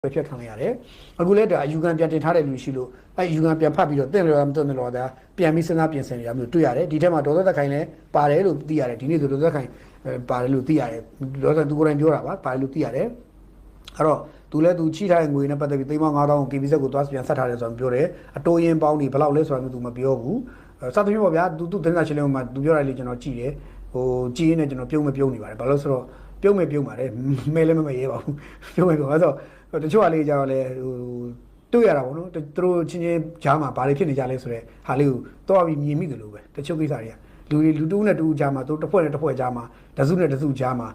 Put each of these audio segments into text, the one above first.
ပဲဖြတ်ခံရတယ်အခုလည်းဒါအယူခံပြန်တင်ထားတဲ့လူရှိလို့အဲအယူခံပြန်ဖတ်ပြီးတော့တင့်လျော်မတင့်လျော်တာပြန်ပြီးစဉ်းစားပြင်ဆင်ရမျိုးတွေ့ရတယ်ဒီထက်မှာဒေါ်သက်ခိုင်လည်းပါတယ်လို့သိရတယ်ဒီနေ့ဆိုဒေါ်သက်ခိုင်ပါတယ်လို့သိရတယ်ဒေါ်သက်သူကိုယ်တိုင်ပြောတာပါပါတယ်လို့သိရတယ်အဲ့တော့သူလည်းသူချိထားတဲ့ငွေနဲ့ပတ်သက်ပြီး35000ကို KBZ ကိုသွားပြန်ဆက်ထားတယ်ဆိုတော့ပြောတယ်အတိုးရင်ပေါင်းဒီဘယ်လောက်လဲဆိုတာမျိုးသူမပြောဘူးစသဖြင့်ပေါ့ဗျာသူသတင်းစာရှင်းလင်းပွဲမှာသူပြောတာလေးကျွန်တော်ကြည့်တယ်ဟိုကြည့်ရင်းနဲ့ကျွန်တော်ပြုံးမပြုံးနေပါတယ်ဘာလို့ဆိုတော့ပြုံးပါတယ်မဲလည်းမရဲပါဘူးပြုံးမယ်ဆိုတော့တချို့အလေးကြတော့လေဟိုတွေ့ရတာပေါ့နော်သူတို့ချင်းချင်းဂျားမှာဘာတွေဖြစ်နေကြလဲဆိုတော့ဟာလေးကိုတော့ပြီးမြင်မိတယ်လို့ပဲတချို့ကိစ္စတွေကလူတူးနဲ့တူးဂျားမှာသူတစ်ဖွဲ့နဲ့တစ်ဖွဲ့ဂျားမှာတစုနဲ့တစုဂျားမှာ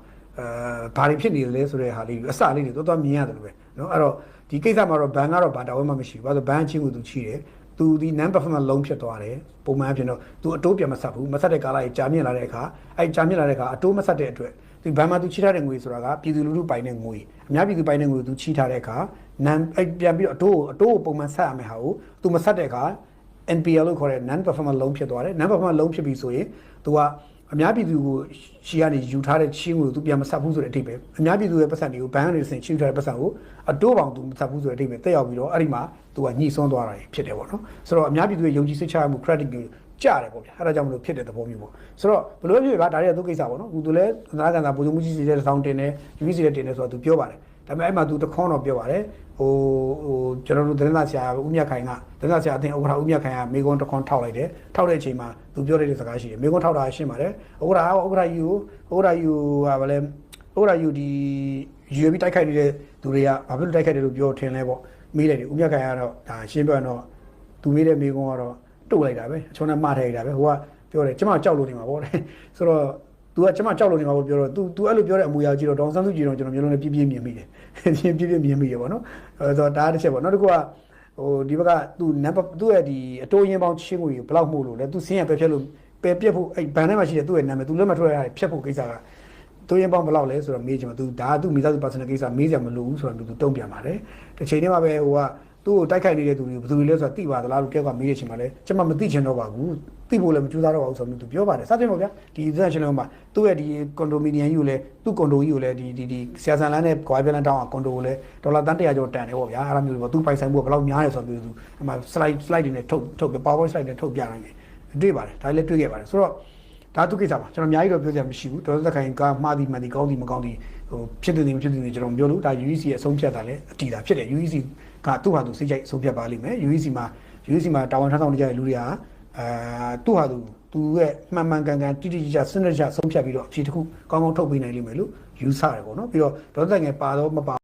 ဘာတွေဖြစ်နေလဲဆိုတဲ့ဟာလေးအစလေးတွေတော့မြင်ရတယ်လို့ပဲနော်အဲ့တော့ဒီကိစ္စမှာတော့ဘန်ကတော့ဘာတာဝန်မှမရှိဘူးဘာလို့ဘန်ချင်းကိုသူချိတယ်သူဒီ non performance လုံးဖြစ်သွားတယ်ပုံမှန်အဖြစ်တော့သူအတိုးပြန်မဆက်ဘူးမဆက်တဲ့ကာလကြီးကြာမြင့်လာတဲ့အခါအဲကြာမြင့်လာတဲ့အခါအတိုးမဆက်တဲ့အတွက်ဒီဘန်မှာသူချိထားတဲ့ငွေဆိုတာကပြည်သူလူထုပိုင်တဲ့ငွေအများပြည်သူပိုင်တဲ့ငွေသူချိထားတဲ့အခါနန်အဲပြန်ပြီးတော့အတိုးကိုပုံမှန်ဆက်ရမယ်ဟာကိုသူမဆက်တဲ့အခါ NPL လို့ခေါ်တဲ့ non performance လုံးဖြစ်သွားတယ် non performance လုံးဖြစ်ပြီဆိုရင်သူကအများပြည်သူကိုရှီကနေယူထားတဲ့ချင်းကိုသူပြန်မဆက်ဘူးဆိုတဲ့အဓိပ္ပာယ်အများပြည်သူရဲ့ပတ်စံတွေကိုဘန်ကနေဆင်ချိထားတဲ့ပတ်စံကိုအတိုးပေါင်သူမဆက်ဘူးဆိုတဲ့အဓိပ္ပာယ်တက်ရောက်ပြီးတော့အဲ့ဒီမှာသူကညှိစွန်းသွားတာဖြစ်တယ်ပေါ့နော်ဆိုတော့အများပြည်သူရဲ့ယုံကြည်စိတ်ချမှု credit ကိုကြားတယ်ပေါ့ဗျာအဲ့ဒါကြောင့်မလို့ဖြစ်တဲ့သဘောမျိုးပေါ့ဆိုတော့ဘယ်လိုဖြစ်ပါဒါတွေကသူကိစ္စပေါ့နော်သူလည်းသနာကန်သာပုံစံမှုကြီးစီတဲ့တောင်းတင်တယ် UEC တဲ့တင်တယ်ဆိုတော့သူပြောပါတယ်ဒါပေမဲ့အဲ့မှာသူတခွန်းတော့ပြောပါတယ်ဟိုကျွန်တော်တို့သတင်းစာဆရာဦးမြတ်ခိုင်ကသတင်းစာဆရာအသင်းဥက္ကဋ္ဌဦးမြတ်ခိုင်ကမေကွန်းတခွန်းထောက်လိုက်တယ်ထောက်တဲ့အချိန်မှာသူပြောတဲ့စကားရှိတယ်မေကွန်းထောက်တာရှင်းပါတယ်ဥက္ကဋ္ဌယူကဗလဲဥက္ကဋ္ဌယူဒီရွေပြီးတိုက်ခိုက်နေတဲ့သူတွေကဘာဖြစ်လို့တိုက်ခိုက်တယ်လို့ပြောထင်လဲပေါ့မေးလိုက်တယ်ဦးမြတ်ခိုင်ကတော့ဒါရှင်းပြတော့သူမေးတဲ့မေကွန်းကတော့တုတ်လိုက်တာပဲအချုံနဲ့မှားထည့်လိုက်တာပဲဟိုကပြောတယ်ကျမကြောက်လို့နေမှာပေါ့တဲ့ဆိုတော့သူကကျမကြောက်လို့နေမှာပေါ့ပြောတော့ तू အဲ့လိုပြောတဲ့အမူအရာကြီးတော့ဒေါန်ဆန်းစုကြည်တော့ကျွန်တော်မျိုးလုံးနဲ့ပြင်းမြင်မိတယ်ပြင်းမြင်မိတယ်ပေါ့နော်ဆိုတော့ဒါတစ်ချက်ပေါ့နောက်တစ်ခုကဟိုဒီဘက်က तू ရဲ့ဒီအတိုးရင်ပေါင်းချင်းကိုဘယ်လောက်မှုလို့လဲ तू စင်းရပဲဖြတ်လို့ပယ်ပြက်ဖို့အဲ့ဘန်ထဲမှာရှိတဲ့သူ့ရဲ့နာမည် तू လက်မထွက်ရဖြတ်ဖို့ကိစ္စကတိုးရင်ပေါင်းဘယ်လောက်လဲဆိုတော့မေးချင်မှာ तू ဒါက तू မိသားစု personal ကိစ္စမေးကြမလို့ဘူးဆိုတော့ तू တုံ့ပြန်ပါတယ်တစ်ချိန်တည်းမှာပဲဟိုကသူ့ကိုတိုက်ခိုက်နေတဲ့သူတွေဘယ်သူတွေလဲဆိုတာသိပါသလားလို့ပြောကမေးရချင်ပါလေကျွန်မမသိချင်တော့ပါဘူးသိဖို့လည်းမကြိုးစားတော့ပါဘူးဆိုတော့သူပြောပါတယ်စသဖြင့်ပေါ့ဗျာဒီသန့်ရှင်လုံးမှာသူ့ရဲ့ဒီကွန်ဒိုမီနီယံကြီးကိုလည်းသူ့ကွန်ဒိုကြီးကိုလည်းဒီဆရာဆန်လန်းနဲ့ကွာပြလန်တောင်းအောင်ကွန်ဒိုကိုလည်းဒေါ်လာ100ကျော်တန်တယ်ပေါ့ဗျာအဲ့လိုမျိုးပေါ့သူပိုင်ဆိုင်မှုကဘယ်လောက်များလဲဆိုတော့သူအမှ slide တွေနဲ့ထုတ် PowerPoint slide တွေထုတ်ပြနိုင်တယ်တွေ့ပါတယ်ဒါလည်းတွေ့ခဲ့ပါတယ်ဆိုတော့ဒါသူကိစ္စပါကျွန်တော်အများကြီးတော့ပြောစရာမရှိဘူးဒေါ်သက်ခိုင်ကမှားသည်မှန်သည်ကောင်းသည်မကောင်းသည်ဟိုဖြစ်သည်မဖြစ်သည်ကျွန်တော်ပြောလို့ဒါ UEC ရဲ့အဆုံးဖြတ်တာလည်းအတီးတာဖြစ်တယ် UEC ကသူ့ဟာသူစိတ်ကြိုက်အဆုံးဖြတ်ပါလိမ့်မယ် UEC မှာတာဝန်ထမ်းဆောင်နေကြတဲ့လူတွေကသူ့ဟာသူရဲ့မှန်ကန်တိတိကျကျစနစ်ကျဆုံးဖြတ်ပြီးတော့အဖြေတစ်ခုကောင်းကောင်းထုတ်ပေးနိုင်လိမ့်မယ်လို့ယူဆရတယ်ပေါ့နော်ပြီးတော့ဒေါ်သက်ခိုင်ပါတော့မပါ